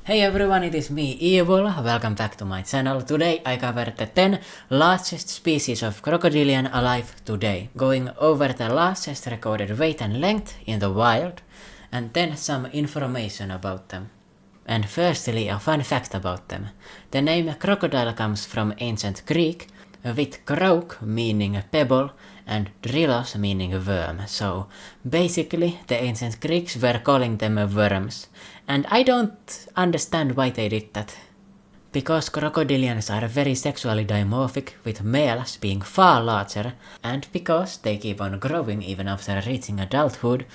Hey everyone, it is me, eVill. Welcome back to my channel. Today I covered the 10 largest species of crocodilian alive today, going over the largest recorded weight and length in the wild, and then some information about them. And firstly, a fun fact about them. The name crocodile comes from ancient Greek, with croc meaning pebble and drillos meaning worm. So basically the ancient Greeks were calling them worms. And I don't understand why they did that. Because crocodilians are very sexually dimorphic, with males being far larger, and because they keep on growing even after reaching adulthood,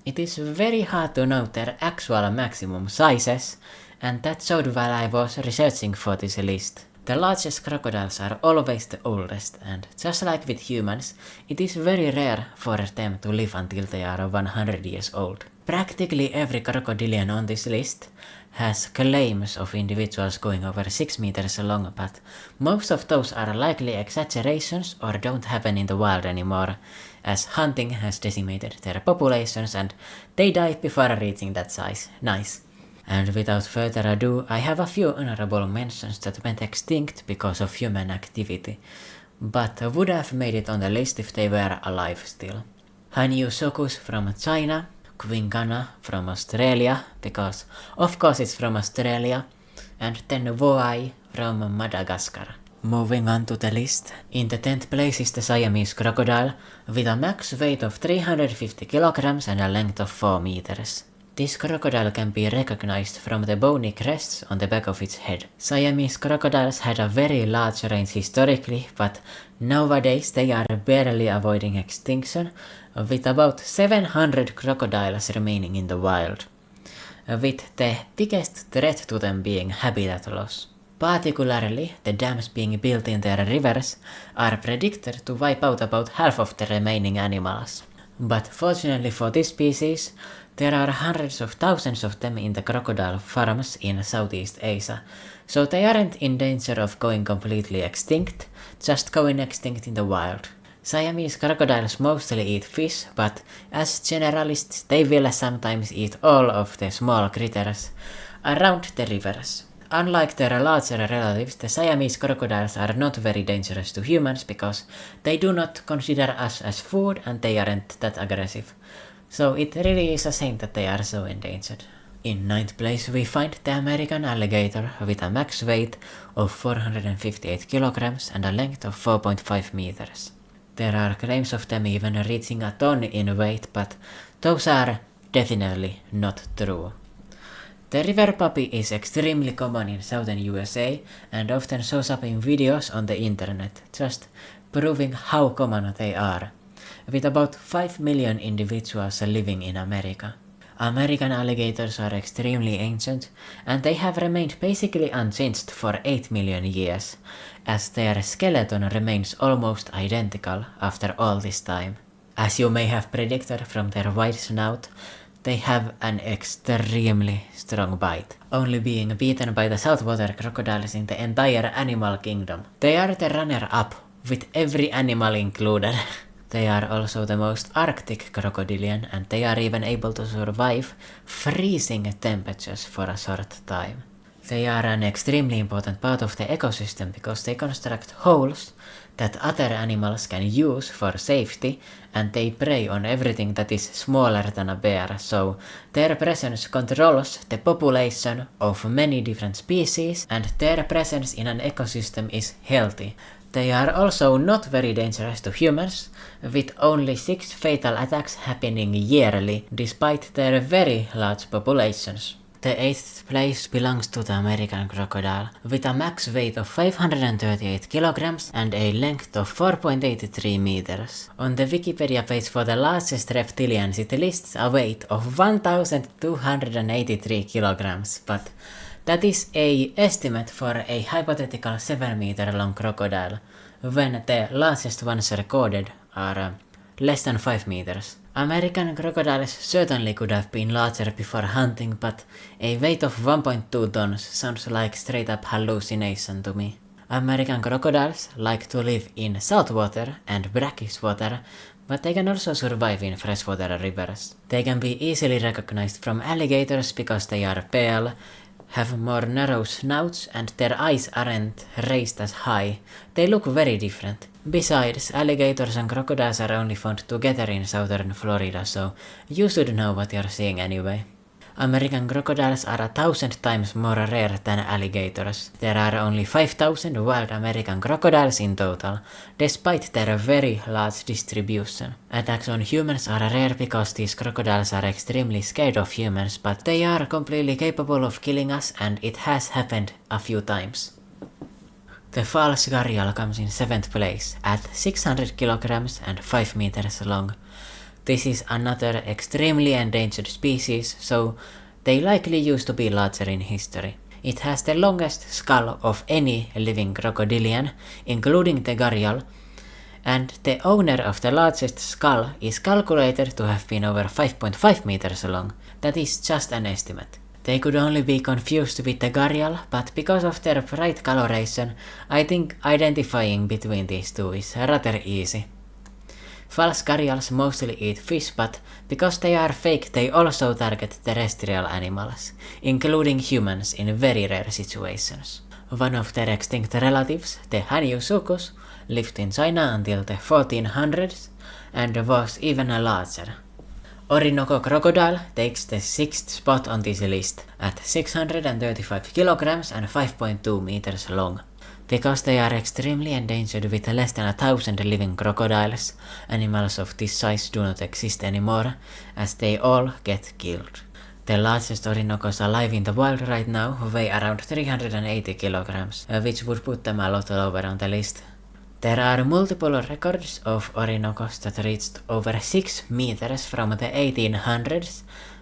it is very hard to know their actual maximum sizes, and that showed while I was researching for this list. The largest crocodiles are always the oldest, and just like with humans, it is very rare for them to live until they are 100 years old. Practically every crocodilian on this list has claims of individuals going over 6 meters long, but most of those are likely exaggerations or don't happen in the wild anymore, as hunting has decimated their populations and they die before reaching that size. Nice. And without further ado, I have a few honorable mentions that went extinct because of human activity, but would have made it on the list if they were alive still. Haniusokus from China, Quingana from Australia, because of course it's from Australia, and then Voai from Madagascar. Moving on to the list, in the 10th place is the Siamese crocodile, with a max weight of 350 kilograms and a length of 4 meters. This crocodile can be recognized from the bony crests on the back of its head. Siamese crocodiles had a very large range historically, but nowadays they are barely avoiding extinction, with about 700 crocodiles remaining in the wild, with the biggest threat to them being habitat loss. Particularly, the dams being built in their rivers are predicted to wipe out about half of the remaining animals. But fortunately for this species, there are hundreds of thousands of them in the crocodile farms in Southeast Asia, so they aren't in danger of going completely extinct, just going extinct in the wild. Siamese crocodiles mostly eat fish, but as generalists they will sometimes eat all of the small critters around the rivers. Unlike their larger relatives, the Siamese crocodiles are not very dangerous to humans because they do not consider us as food and they aren't that aggressive. So it really is a shame that they are so endangered. In 9th place we find the American alligator with a max weight of 458 kilograms and a length of 4.5 meters. There are claims of them even reaching a ton in weight, but those are definitely not true. The river puppy is extremely common in southern USA and often shows up in videos on the internet, just proving how common they are, with about 5 million individuals living in America. American alligators are extremely ancient, and they have remained basically unchanged for 8 million years, as their skeleton remains almost identical after all this time. As you may have predicted from their wide snout, they have an extremely strong bite, only being beaten by the saltwater crocodiles in the entire animal kingdom. They are the runner-up, with every animal included. They are also the most arctic crocodilian, and they are even able to survive freezing temperatures for a short time. They are an extremely important part of the ecosystem because they construct holes that other animals can use for safety, and they prey on everything that is smaller than a bear, so their presence controls the population of many different species, and their presence in an ecosystem is healthy. They are also not very dangerous to humans, with only 6 fatal attacks happening yearly, despite their very large populations. The 8th place belongs to the American crocodile, with a max weight of 538 kilograms and a length of 4.83 meters. On the Wikipedia page for the largest reptilians it lists a weight of 1,283 kilograms, but that is an estimate for a hypothetical 7 meter long crocodile, when the largest ones recorded are less than 5 meters. American crocodiles certainly could have been larger before hunting, but a weight of 1.2 tons sounds like straight up hallucination to me. American crocodiles like to live in saltwater and brackish water, but they can also survive in freshwater rivers. They can be easily recognized from alligators because they are pale, have more narrow snouts and their eyes aren't raised as high. They look very different. Besides, alligators and crocodiles are only found together in southern Florida, so you should know what you're seeing anyway. American crocodiles are 1,000 times more rare than alligators. There are only 5,000 wild American crocodiles in total, despite their very large distribution. Attacks on humans are rare because these crocodiles are extremely scared of humans, but they are completely capable of killing us, and it has happened a few times. The false gharial comes in 7th place at 600 kilograms and 5 meters long. This is another extremely endangered species, so they likely used to be larger in history. It has the longest skull of any living crocodilian, including the gharial, and the owner of the largest skull is calculated to have been over 5.5 meters long. That is just an estimate. They could only be confused with the gharial, but because of their bright coloration, I think identifying between these two is rather easy. False gharials mostly eat fish, but because they are fake, they also target terrestrial animals, including humans in very rare situations. One of their extinct relatives, the Haniusucus, lived in China until the 1400s and was even larger. Orinoco crocodile takes the 6th spot on this list at 635 kilograms and 5.2 meters long. Because they are extremely endangered with less than 1,000 living crocodiles, animals of this size do not exist anymore, as they all get killed. The largest Orinocos alive in the wild right now weigh around 380 kilograms, which would put them a lot lower on the list. There are multiple records of Orinocos that reached over 6 meters from the 1800s,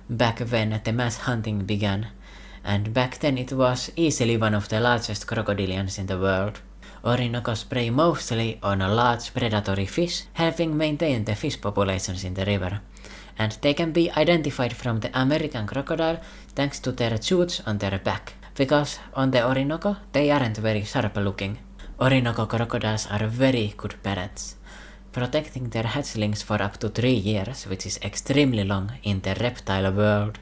back when the mass hunting began. And back then it was easily one of the largest crocodilians in the world. Orinocos prey mostly on large predatory fish, helping maintain the fish populations in the river. And they can be identified from the American crocodile thanks to their chutes on their back, because on the Orinoco they aren't very sharp looking. Orinoco crocodiles are very good parents, protecting their hatchlings for up to 3 years, which is extremely long in the reptile world.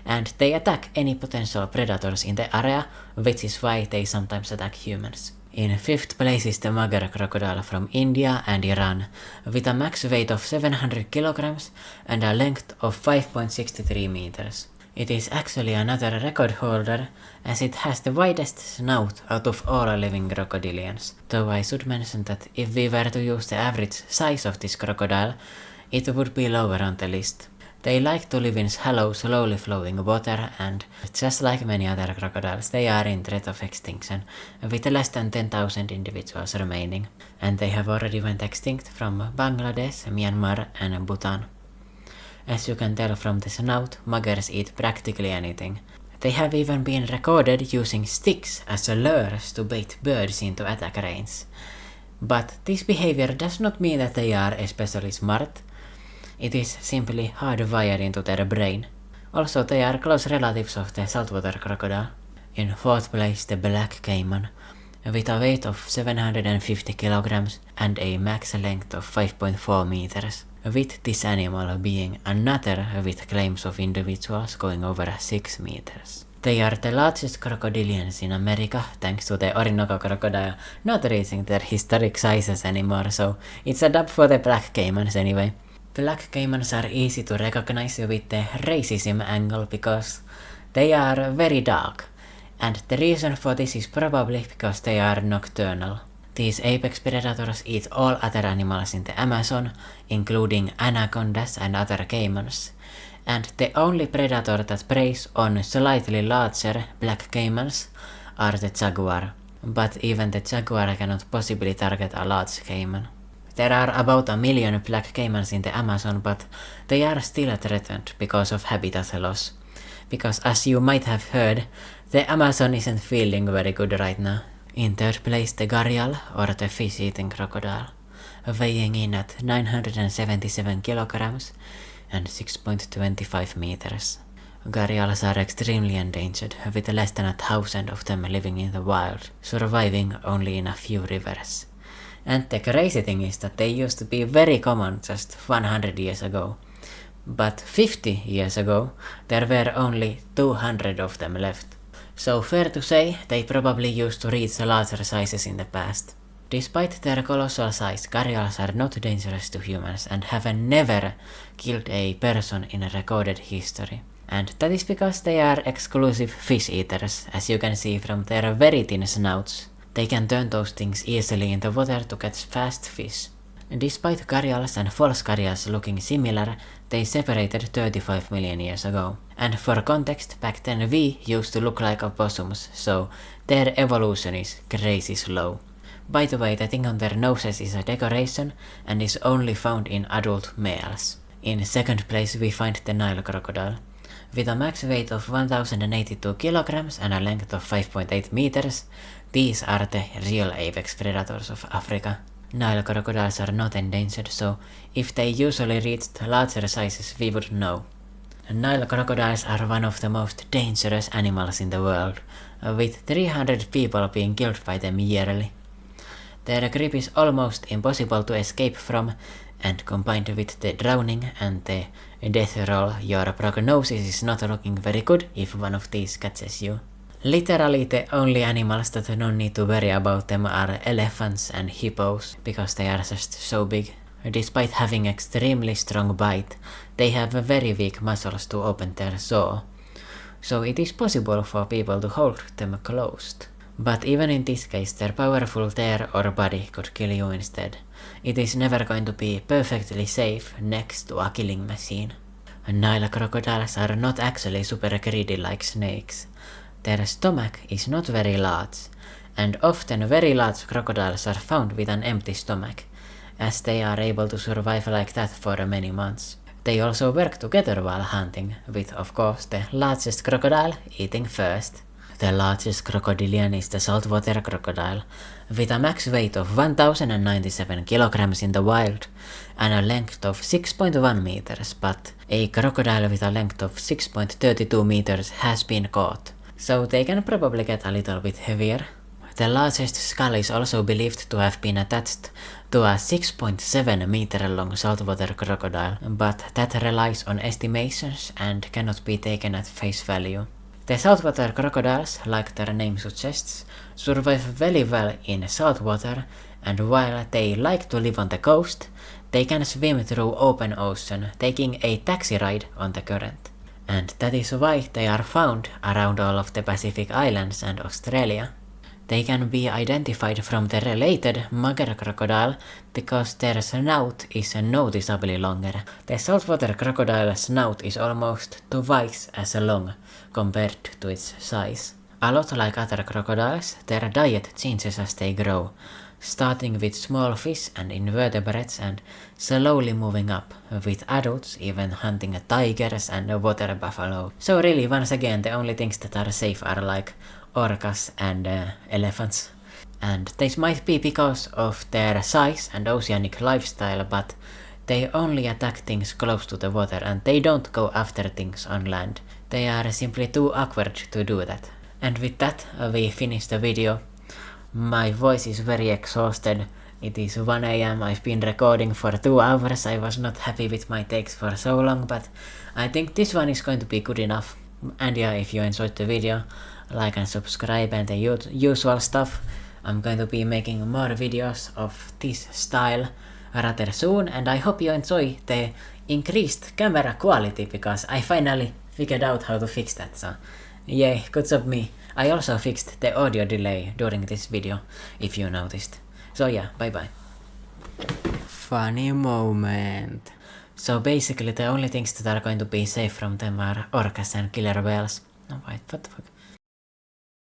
And they attack any potential predators in the area, which is why they sometimes attack humans. In 5th place is the mugger crocodile from India and Iran, with a max weight of 700 kilograms and a length of 5.63 meters. It is actually another record holder, as it has the widest snout out of all living crocodilians. Though I should mention that if we were to use the average size of this crocodile, it would be lower on the list. They like to live in shallow, slowly flowing water, and just like many other crocodiles, they are in threat of extinction, with less than 10,000 individuals remaining. And they have already went extinct from Bangladesh, Myanmar and Bhutan. As you can tell from the snout, muggers eat practically anything. They have even been recorded using sticks as lures to bait birds into attack range. But this behavior does not mean that they are especially smart. It is simply hardwired into their brain. Also, they are close relatives of the saltwater crocodile. In 4th place, the black caiman, with a weight of 750 kilograms and a max length of 5.4 meters, with this animal being another with claims of individuals going over 6 meters. They are the largest crocodilians in America, thanks to the Orinoco crocodile not reaching their historic sizes anymore, so it's a dub for the black caimans anyway. Black caimans are easy to recognize with the racism angle because they are very dark, and the reason for this is probably because they are nocturnal. These apex predators eat all other animals in the Amazon, including anacondas and other caimans, and the only predator that preys on slightly larger black caimans are the jaguar, but even the jaguar cannot possibly target a large caiman. There are about 1 million black caimans in the Amazon, but they are still threatened because of habitat loss. Because as you might have heard, the Amazon isn't feeling very good right now. In 3rd place, the gharial, or the fish-eating crocodile, weighing in at 977 kilograms and 6.25 meters. Gharials are extremely endangered, with less than 1,000 of them living in the wild, surviving only in a few rivers. And the crazy thing is that they used to be very common just 100 years ago. But 50 years ago, there were only 200 of them left. So fair to say, they probably used to reach larger sizes in the past. Despite their colossal size, gharials are not dangerous to humans and have never killed a person in recorded history. And that is because they are exclusive fish eaters, as you can see from their very thin snouts. They can turn those things easily in the water to catch fast fish. Despite gharials and false gharials looking similar, they separated 35 million years ago. And for context, back then we used to look like opossums, so their evolution is crazy slow. By the way, the thing on their noses is a decoration and is only found in adult males. In second place we find the Nile crocodile. With a max weight of 1082 kilograms and a length of 5.8 meters, these are the real apex predators of Africa. Nile crocodiles are not endangered, so if they usually reached larger sizes we would know. Nile crocodiles are one of the most dangerous animals in the world, with 300 people being killed by them yearly. Their grip is almost impossible to escape from, and combined with the drowning and the death roll, your prognosis is not looking very good if one of these catches you. Literally the only animals that no need to worry about them are elephants and hippos, because they are just so big. Despite having extremely strong bite, they have very weak muscles to open their jaw, so it is possible for people to hold them closed. But even in this case, their powerful tail or body could kill you instead. It is never going to be perfectly safe next to a killing machine. Nile crocodiles are not actually super greedy like snakes. Their stomach is not very large, and often very large crocodiles are found with an empty stomach, as they are able to survive like that for many months. They also work together while hunting, with of course the largest crocodile eating first. The largest crocodilian is the saltwater crocodile, with a max weight of 1097 kilograms in the wild and a length of 6.1 meters, but a crocodile with a length of 6.32 meters has been caught, so they can probably get a little bit heavier. The largest skull is also believed to have been attached to a 6.7 meter long saltwater crocodile, but that relies on estimations and cannot be taken at face value. The saltwater crocodiles, like their name suggests, survive very well in salt water, and while they like to live on the coast, they can swim through open ocean, taking a taxi ride on the current. And that is why they are found around all of the Pacific Islands and Australia. They can be identified from the related mugger crocodile because their snout is noticeably longer. The saltwater crocodile snout is almost twice as long compared to its size. A lot like other crocodiles, their diet changes as they grow, starting with small fish and invertebrates and slowly moving up, with adults even hunting tigers and water buffalo. So really, once again, the only things that are safe are like orcas and elephants. And this might be because of their size and oceanic lifestyle, but they only attack things close to the water and they don't go after things on land. They are simply too awkward to do that. And with that, we finish the video. My voice is very exhausted. It is 1 AM, I've been recording for 2 hours. I was not happy with my takes for so long, but I think this one is going to be good enough. And yeah, if you enjoyed the video, like and subscribe and the usual stuff. I'm going to be making more videos of this style rather soon, and I hope you enjoy the increased camera quality, because I finally figured out how to fix that, so yay, good job me. I also fixed the audio delay during this video, if you noticed. So yeah, bye bye. Funny moment. So basically the only things that are going to be safe from them are orcas and killer whales. No wait, what the fuck?